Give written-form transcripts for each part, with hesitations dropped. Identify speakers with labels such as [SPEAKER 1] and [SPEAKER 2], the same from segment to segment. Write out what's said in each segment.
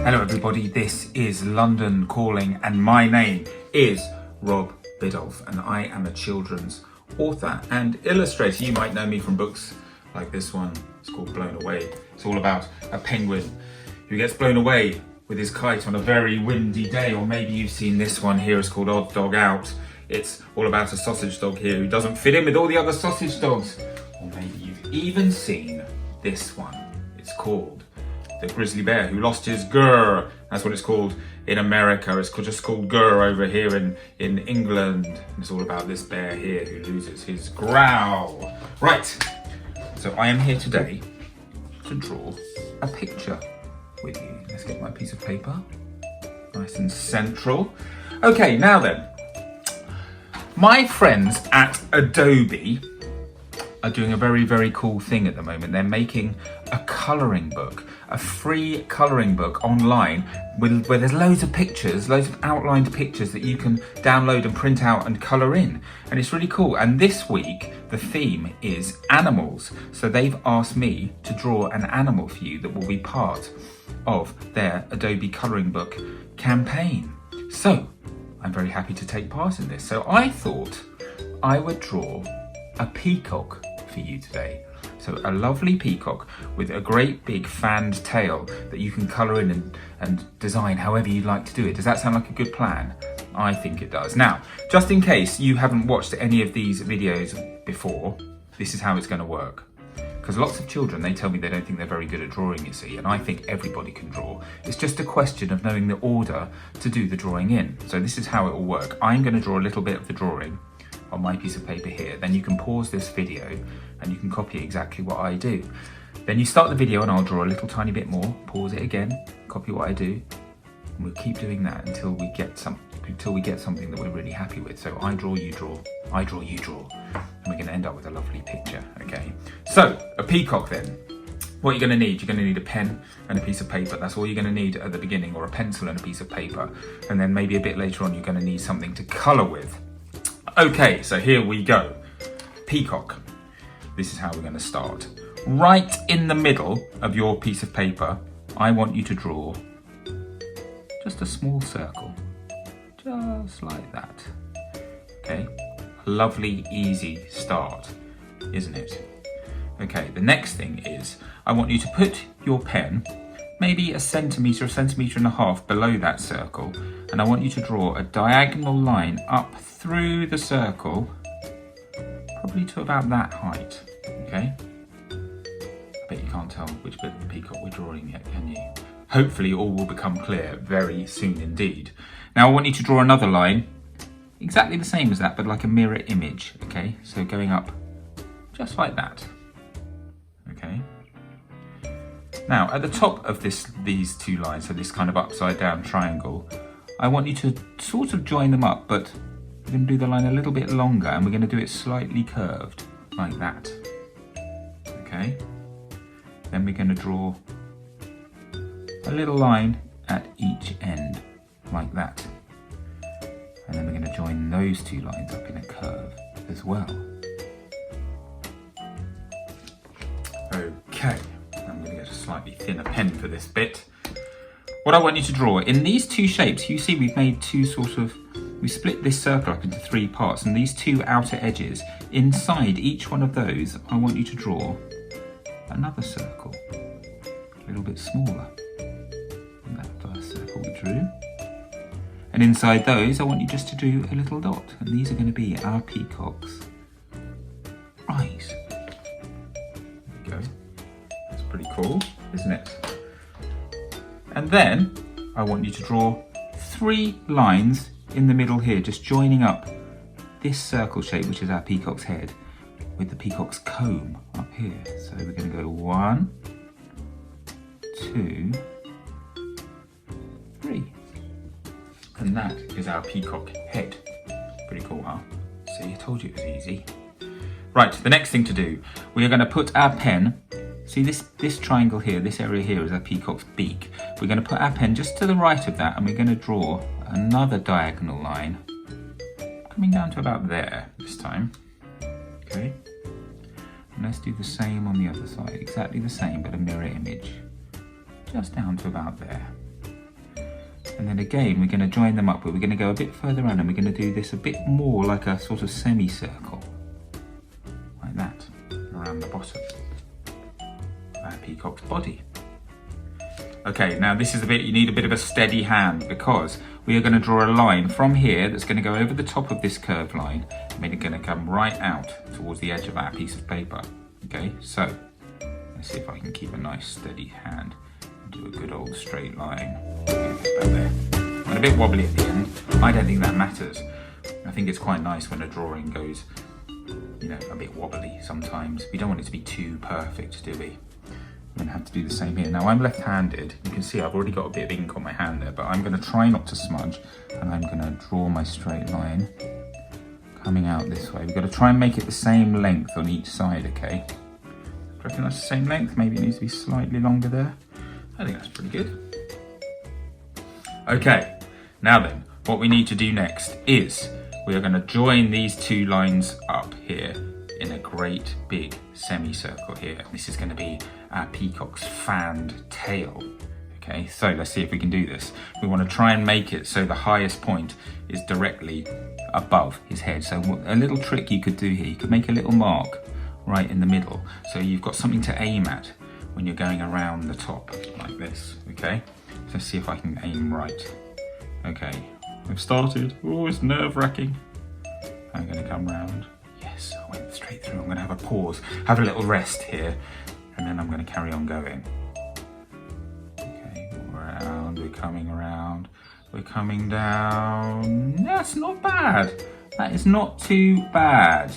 [SPEAKER 1] Hello everybody, this is London Calling and my name is Rob Biddulph and I am a children's author and illustrator. You might know me from books like this one. It's called Blown Away. It's all about a penguin who gets blown away with his kite on a very windy day, or maybe you've seen this one here. It's called Odd Dog Out. It's all about a sausage dog here who doesn't fit in with all the other sausage dogs. Or maybe you've even seen this one. It's called The Grizzly Bear Who Lost His Grr. That's what it's called in America. It's just called Grr over here in England. It's all about this bear here who loses his growl. Right, so I am here today to draw a picture with you. Let's get my piece of paper, nice and central. Okay, now then, my friends at Adobe are doing a very, very cool thing at the moment. They're making a colouring book, a free colouring book online where there's loads of pictures, loads of outlined pictures that you can download and print out and colour in. And it's really cool. And this week, the theme is animals. So they've asked me to draw an animal for you that will be part of their Adobe colouring book campaign. So I'm very happy to take part in this. So I thought I would draw a peacock for you today. So a lovely peacock with a great big fanned tail that you can colour in and design however you'd like to do it. Does that sound like a good plan? I think it does. Now, just in case you haven't watched any of these videos before, this is how it's going to work. Because lots of children, they tell me they don't think they're very good at drawing, you see, and I think everybody can draw. It's just a question of knowing the order to do the drawing in. So this is how it will work. I'm going to draw a little bit of the drawing on my piece of paper here. Then you can pause this video and you can copy exactly what I do. Then you start the video and I'll draw a little tiny bit more, pause it again, copy what I do, and we'll keep doing that until we get something that we're really happy with. So I draw, you draw, I draw, you draw, and we're going to end up with a lovely picture, okay? So, a peacock then. What you're going to need, you're going to need a pen and a piece of paper. That's all you're going to need at the beginning, or a pencil and a piece of paper. And then maybe a bit later on, you're going to need something to colour with. Okay, so here we go. Peacock. This is how we're going to start. Right in the middle of your piece of paper, I want you to draw just a small circle. Just like that. Okay, a lovely, easy start, isn't it? Okay, the next thing is, I want you to put your pen maybe a centimetre and a half below that circle, and I want you to draw a diagonal line up through the circle, probably to about that height, okay? I bet you can't tell which bit of the peacock we're drawing yet, can you? Hopefully all will become clear very soon indeed. Now I want you to draw another line, exactly the same as that, but like a mirror image, okay? So going up just like that, okay? Now, at the top of these two lines, so this kind of upside down triangle, I want you to sort of join them up, but we're going to do the line a little bit longer and we're going to do it slightly curved, like that. Okay? Then we're going to draw a little line at each end, like that. And then we're going to join those two lines up in a curve as well. Okay. I'm going to get a slightly thinner pen for this bit. What I want you to draw, in these two shapes, you see we've made we split this circle up into three parts, and these two outer edges, inside each one of those, I want you to draw another circle, a little bit smaller than that first circle we drew. And inside those, I want you just to do a little dot, and these are going to be our peacock's eyes. There we go. Pretty cool, isn't it? And then I want you to draw three lines in the middle here, just joining up this circle shape, which is our peacock's head, with the peacock's comb up here. So we're going to go 1, 2, 3. And that is our peacock head. Pretty cool, huh? See, I told you it was easy. Right, the next thing to do, we are going to put our pen. See this triangle here, this area here is our peacock's beak. We're going to put our pen just to the right of that and we're going to draw another diagonal line coming down to about there this time. Okay, and let's do the same on the other side, exactly the same but a mirror image, just down to about there. And then again, we're going to join them up, but we're going to go a bit further around and we're going to do this a bit more like a sort of semicircle. Like that, around the bottom of our peacock's body. Okay, now this is a bit, you need a bit of a steady hand because we are going to draw a line from here that's going to go over the top of this curved line and then it's going to come right out towards the edge of our piece of paper. Okay, so let's see if I can keep a nice steady hand and do a good old straight line. About there. And a bit wobbly at the end. I don't think that matters. I think it's quite nice when a drawing goes, you know, a bit wobbly sometimes. We don't want it to be too perfect, do we? I'm going to have to do the same here. Now I'm left-handed. You can see I've already got a bit of ink on my hand there, but I'm going to try not to smudge and I'm going to draw my straight line coming out this way. We've got to try and make it the same length on each side, okay? Do you reckon that's the same length? Maybe it needs to be slightly longer there. I think that's pretty good. Okay, now then, what we need to do next is we are going to join these two lines up here in a great big semicircle here. This is going to be our peacock's fanned tail. Okay, so let's see if we can do this. We want to try and make it so the highest point is directly above his head. So a little trick you could do here, you could make a little mark right in the middle. So you've got something to aim at when you're going around the top like this, okay? So let's see if I can aim right. Okay, I've started. Oh, it's nerve-wracking. I'm going to come round. Yes, I went straight through. I'm going to have a pause, have a little rest here, and then I'm going to carry on going. Okay, round, we're coming around, we're coming down. That's not bad. That is not too bad.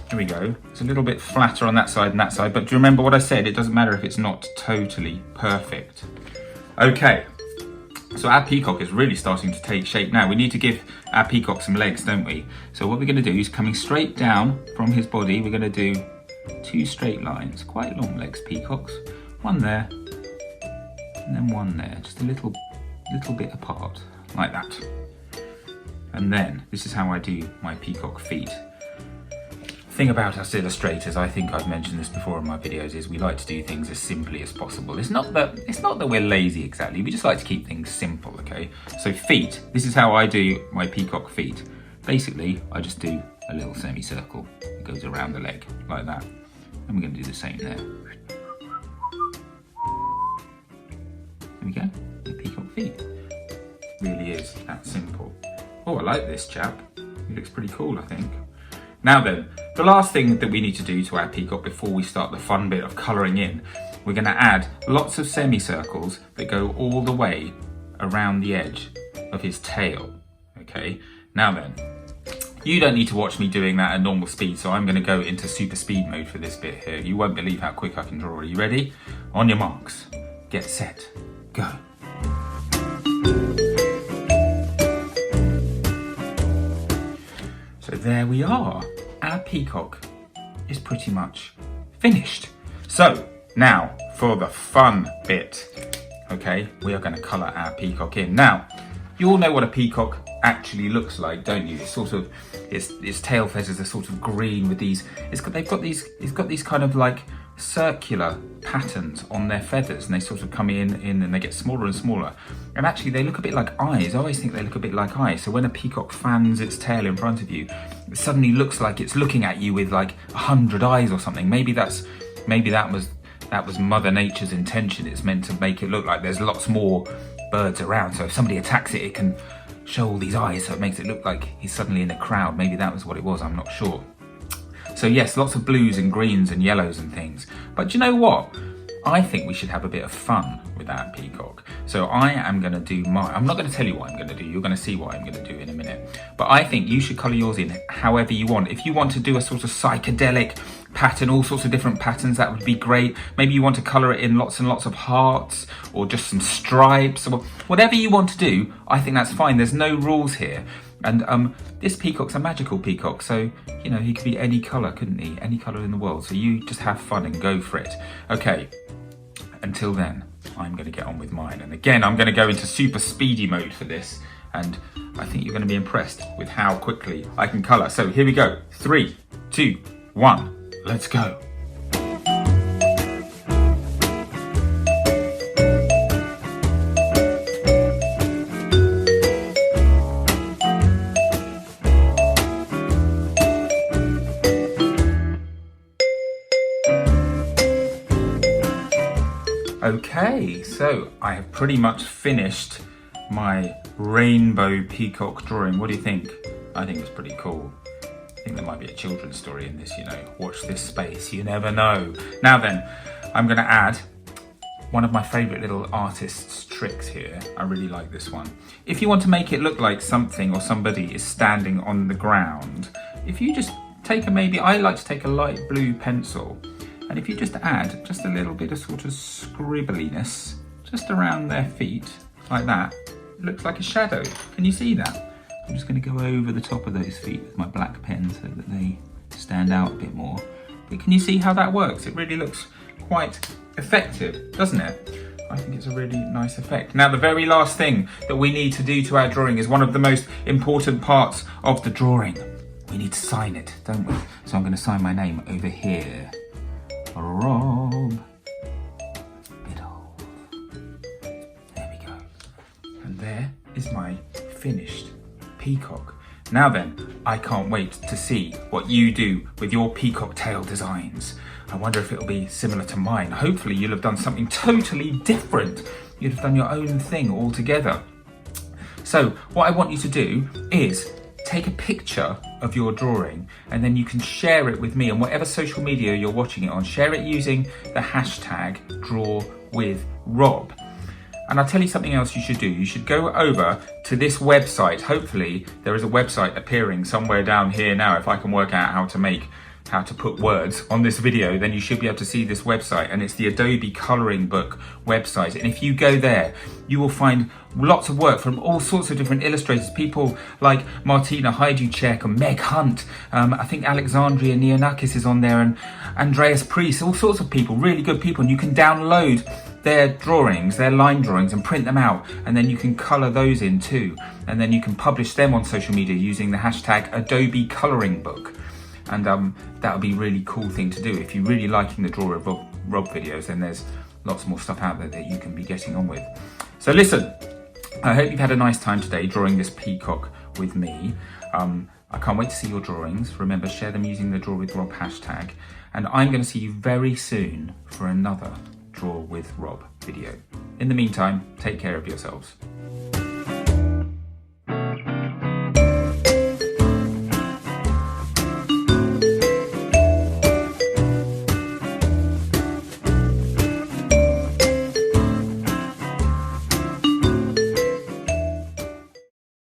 [SPEAKER 1] Here we go. It's a little bit flatter on that side and that side, but do you remember what I said? It doesn't matter if it's not totally perfect. Okay, so our peacock is really starting to take shape now. We need to give our peacock some legs, don't we? So what we're going to do is coming straight down from his body, we're going to do two straight lines, quite long legs, peacocks. One there, and then one there, just a little bit apart, like that. And then, this is how I do my peacock feet. The thing about us illustrators, I think I've mentioned this before in my videos, is we like to do things as simply as possible. It's not that we're lazy exactly, we just like to keep things simple, okay? So feet, this is how I do my peacock feet. Basically, I just do a little semicircle that goes around the leg, like that. And we're going to do the same there. There we go, the peacock feet. Really is that simple. Oh, I like this chap. He looks pretty cool, I think. Now then, the last thing that we need to do to our peacock before we start the fun bit of colouring in, we're going to add lots of semicircles that go all the way around the edge of his tail. Okay, now then, you don't need to watch me doing that at normal speed, so I'm going to go into super speed mode for this bit here. You won't believe how quick I can draw. Are you ready? On your marks, get set, go. So there we are. Our peacock is pretty much finished. So now for the fun bit. Okay, we are going to colour our peacock in. Now, you all know what a peacock actually looks like, don't you? It's sort of, its tail feathers are sort of green with these, it's got these kind of like circular patterns on their feathers, and they sort of come in and they get smaller and smaller, and actually they look a bit like eyes. I always think they look a bit like eyes. So when a peacock fans its tail in front of you, it suddenly looks like it's looking at you with like 100 eyes or something. Maybe that was Mother Nature's intention. It's meant to make it look like there's lots more birds around, so if somebody attacks it, it can show all these eyes, so it makes it look like he's suddenly in a crowd. Maybe that was what it was, I'm not sure. So yes, lots of blues and greens and yellows and things. But do you know what? I think we should have a bit of fun with our peacock. So I am going to do I'm not going to tell you what I'm going to do. You're going to see what I'm going to do in a minute. But I think you should colour yours in however you want. If you want to do a sort of psychedelic pattern, all sorts of different patterns, that would be great. Maybe you want to colour it in lots and lots of hearts or just some stripes, or whatever you want to do. I think that's fine. There's no rules here. And this peacock's a magical peacock, so, you know, he could be any colour, couldn't he? Any colour in the world. So you just have fun and go for it. Okay, until then, I'm going to get on with mine. And again, I'm going to go into super speedy mode for this. And I think you're going to be impressed with how quickly I can colour. So here we go. 3, 2, 1, let's go. Okay, so I have pretty much finished my rainbow peacock drawing. What do you think? I think it's pretty cool. I think there might be a children's story in this, you know. Watch this space, you never know. Now then, I'm going to add one of my favourite little artist's tricks here. I really like this one. If you want to make it look like something or somebody is standing on the ground, if you just take I like to take a light blue pencil, and if you just add just a little bit of sort of scribbliness just around their feet, like that, it looks like a shadow. Can you see that? I'm just going to go over the top of those feet with my black pen so that they stand out a bit more. But can you see how that works? It really looks quite effective, doesn't it? I think it's a really nice effect. Now, the very last thing that we need to do to our drawing is one of the most important parts of the drawing. We need to sign it, don't we? So I'm going to sign my name over here. Rob Biddulph. There we go. And there is my finished peacock. Now then, I can't wait to see what you do with your peacock tail designs. I wonder if it'll be similar to mine. Hopefully you'll have done something totally different. You'd have done your own thing altogether. So what I want you to do is take a picture of your drawing, and then you can share it with me on whatever social media you're watching it on. Share it using the hashtag #DrawWithRob. And I'll tell you something else you should do. You should go over to this website. Hopefully there is a website appearing somewhere down here now. If I can work out how to put words on this video, then you should be able to see this website, and it's the Adobe coloring book website. And if you go there, you will find lots of work from all sorts of different illustrators, people like Martina Hajducek and Meg Hunt. I think Alexandria Neonakis is on there, and Andreas Priest, all sorts of people, really good people. And you can download their drawings, their line drawings, and print them out, and then you can colour those in too. And then you can publish them on social media using the hashtag Adobe coloring book. And that would be a really cool thing to do. If you're really liking the Draw with Rob videos, then there's lots more stuff out there that you can be getting on with. So listen, I hope you've had a nice time today drawing this peacock with me. I can't wait to see your drawings. Remember, share them using the Draw with Rob hashtag. And I'm going to see you very soon for another Draw with Rob video. In the meantime, take care of yourselves.